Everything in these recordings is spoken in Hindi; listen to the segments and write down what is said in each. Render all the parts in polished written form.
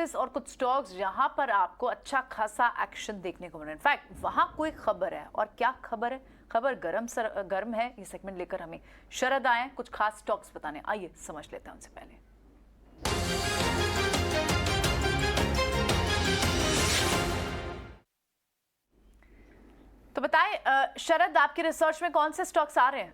इंडेक्सेस और कुछ स्टॉक्स जहां पर आपको अच्छा खासा एक्शन देखने को मिल रहा है। इनफैक्ट वहां कोई खबर है, और क्या खबर है? खबर गर्म है। ये सेगमेंट लेकर हमें शरद आए कुछ खास स्टॉक्स बताने। आइए समझ लेते हैं उनसे पहले। तो बताएं शरद, आपकी रिसर्च में कौन से स्टॉक्स आ रहे हैं?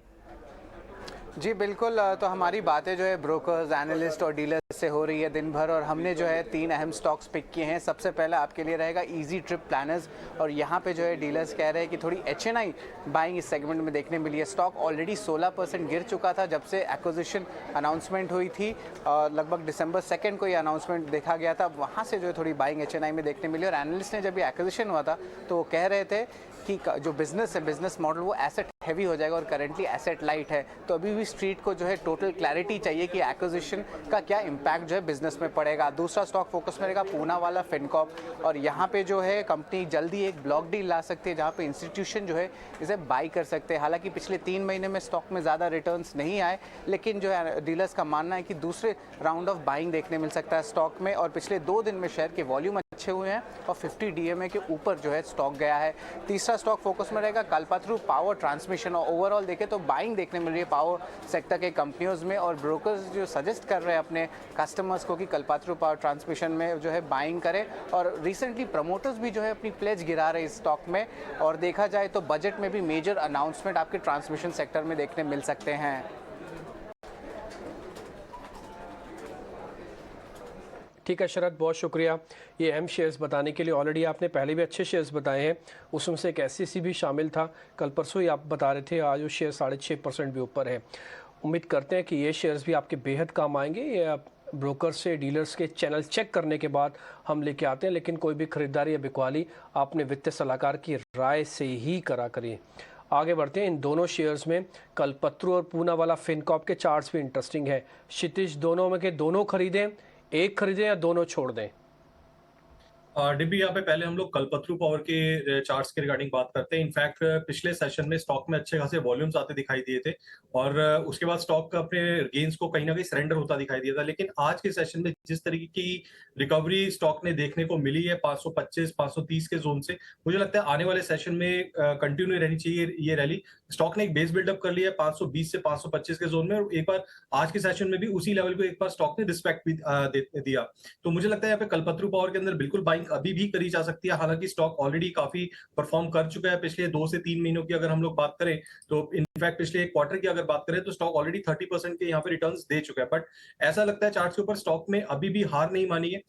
जी बिल्कुल, तो हमारी बातें जो है ब्रोकर्स, एनालिस्ट और डीलर्स से हो रही है दिन भर, और हमने जो है 3 अहम स्टॉक्स पिक किए हैं। सबसे पहला आपके लिए रहेगा इजी ट्रिप प्लानर्स, और यहाँ पे जो है डीलर्स कह रहे हैं कि थोड़ी HNI बाइंग इस सेगमेंट में देखने मिली है। स्टॉक ऑलरेडी 16% गिर चुका था जब से एक्विजिशन अनाउंसमेंट हुई थी, लगभग दिसंबर 2 को ये अनाउंसमेंट देखा गया था। वहाँ से जो है थोड़ी बाइंग HNI में देखने मिली, और एनालिस्ट ने जब ये एक्विजिशन हुआ था तो वो कह रहे थे कि जो बिजनेस है, बिजनेस मॉडल वो एसेट हैवी हो जाएगा और करेंटली एसेट लाइट है। तो अभी भी स्ट्रीट को जो है टोटल क्लैरिटी चाहिए कि एक्विजिशन का क्या इम्पैक्ट जो है बिजनेस में पड़ेगा। दूसरा स्टॉक फोकस में रहेगा पूना वाला फिनकॉर्प, और यहाँ पे जो है कंपनी जल्दी एक ब्लॉक डील ला सकती है जहाँ पे इंस्टीट्यूशन जो है इसे बाई कर सकते हैं। हालांकि पिछले 3 महीने में स्टॉक में ज़्यादा रिटर्न्स नहीं आए, लेकिन जो है डीलर्स का मानना है कि दूसरे राउंड ऑफ बाइंग देखने मिल सकता है स्टॉक में। और पिछले 2 दिन में शेयर के वॉल्यूम अच्छे हुए हैं और 50 DMA के ऊपर जो है स्टॉक गया है। तीसरा स्टॉक फोकस में रहेगा कल्पतरू पावर ट्रांसमिशन, और ओवरऑल देखें तो बाइंग देखने मिल रही है पावर सेक्टर के कंपनियों में, और ब्रोकर्स जो सजेस्ट कर रहे हैं अपने कस्टमर्स को कि कल्पतरू पावर ट्रांसमिशन में जो है बाइंग करें। और रिसेंटली प्रमोटर्स भी जो है अपनी प्लेज गिरा रहे हैं इस स्टॉक में, और देखा जाए तो बजट में भी मेजर अनाउंसमेंट आपके ट्रांसमिशन सेक्टर में देखने मिल सकते हैं। ठीक है शरद, बहुत शुक्रिया ये अहम शेयर्स बताने के लिए। ऑलरेडी आपने पहले भी अच्छे शेयर्स बताए हैं, उसमें से एक SCC भी शामिल था। कल परसों ही आप बता रहे थे, आज वो शेयर 6.5% भी ऊपर है। उम्मीद करते हैं कि ये शेयर्स भी आपके बेहद काम आएंगे। ये ब्रोकर से डीलर्स के चैनल चेक करने के बाद हम लेके आते हैं, लेकिन कोई भी खरीदारी या बिकवाली आपने वित्तीय सलाहकार की राय से ही करा करिए। आगे बढ़ते हैं। इन दोनों शेयर्स में कल्पतरू और पूना वाला फिनकॉर्प के चार्ट्स भी इंटरेस्टिंग है। क्षितिज, दोनों में के दोनों खरीदें, एक खरीदें या दोनों छोड़ दें? डिब्बी, यहाँ पे पहले हम लोग कल्पतरू पावर के चार्ट्स के रिगार्डिंग बात करते हैं। इनफैक्ट पिछले सेशन में स्टॉक में अच्छे खासे वॉल्यूम्स आते दिखाई दिए थे, और उसके बाद स्टॉक अपने गेन्स को कहीं ना कहीं सरेंडर होता दिखाई दिया था। लेकिन आज के सेशन में जिस तरीके की रिकवरी स्टॉक ने देखने को मिली है 525-530 के जोन से, मुझे लगता है आने वाले सेशन में कंटिन्यू रहनी चाहिए ये रैली। स्टॉक ने एक बेस बिल्डअप कर लिया है 520 से 525 के जोन में, और एक बार आज के सेशन में भी उसी लेवल को एक बार स्टॉक ने रिस्पेक्ट भी दिया। तो मुझे लगता है यहाँ पे कल्पतरू पावर के अंदर बिल्कुल बाइंग अभी भी करी जा सकती है। हालांकि स्टॉक ऑलरेडी काफी परफॉर्म कर चुका है पिछले 2 से 3 महीनों की अगर हम लोग बात करें, तो इनफैक्ट पिछले एक क्वार्टर की अगर बात करें तो स्टॉक ऑलरेडी 30% के यहाँ पे रिटर्न्स दे चुका है। बट ऐसा लगता है चार्ट्स के ऊपर स्टॉक में अभी भी हार नहीं मानी है।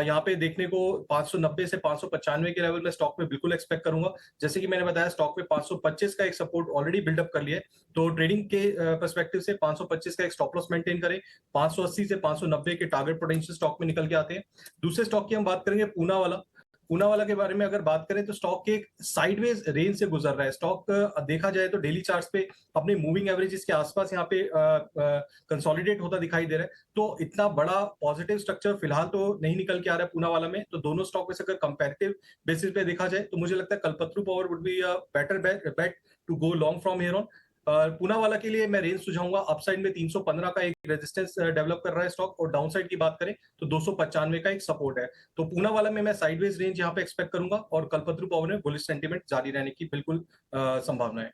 यहाँ पे देखने को 590 से 595 के लेवल में स्टॉक में बिल्कुल एक्सपेक्ट करूंगा। जैसे कि मैंने बताया, स्टॉक में 525 का एक सपोर्ट ऑलरेडी बिल्डअप कर लिया है, तो ट्रेडिंग के परस्पेक्टिव से 525 का एक स्टॉप लॉस मेंटेन करें। 580 से 590 के टारगेट पोटेंशियल स्टॉक में निकल के आते हैं। दूसरे स्टॉक की हम बात करेंगे पूना वाला। पूना वाला के बारे में अगर बात करें तो स्टॉक के एक साइडवेज रेंज से गुजर रहा है। स्टॉक देखा जाए तो डेली चार्ट्स पे अपने मूविंग एवरेजेस के आसपास यहाँ पे कंसोलिडेट होता दिखाई दे रहा है। तो इतना बड़ा पॉजिटिव स्ट्रक्चर फिलहाल तो नहीं निकल के आ रहा है पूना वाला में। तो दोनों स्टॉक में से अगर कंपैरेटिव बेसिस पे देखा जाए तो मुझे लगता है Kalpataru power would be a better bet to go long from here on. Poonawalla के लिए मैं रेंज सुझाऊंगा, अपसाइड में 315 का एक रेजिस्टेंस डेवलप कर रहा है स्टॉक, और डाउनसाइड की बात करें तो 295 का एक सपोर्ट है। तो पूना वाला में मैं साइडवेज रेंज यहाँ पे एक्सपेक्ट करूंगा, और कल्पतरू पावर में बुलिश सेंटीमेंट जारी रहने की बिल्कुल संभावना है।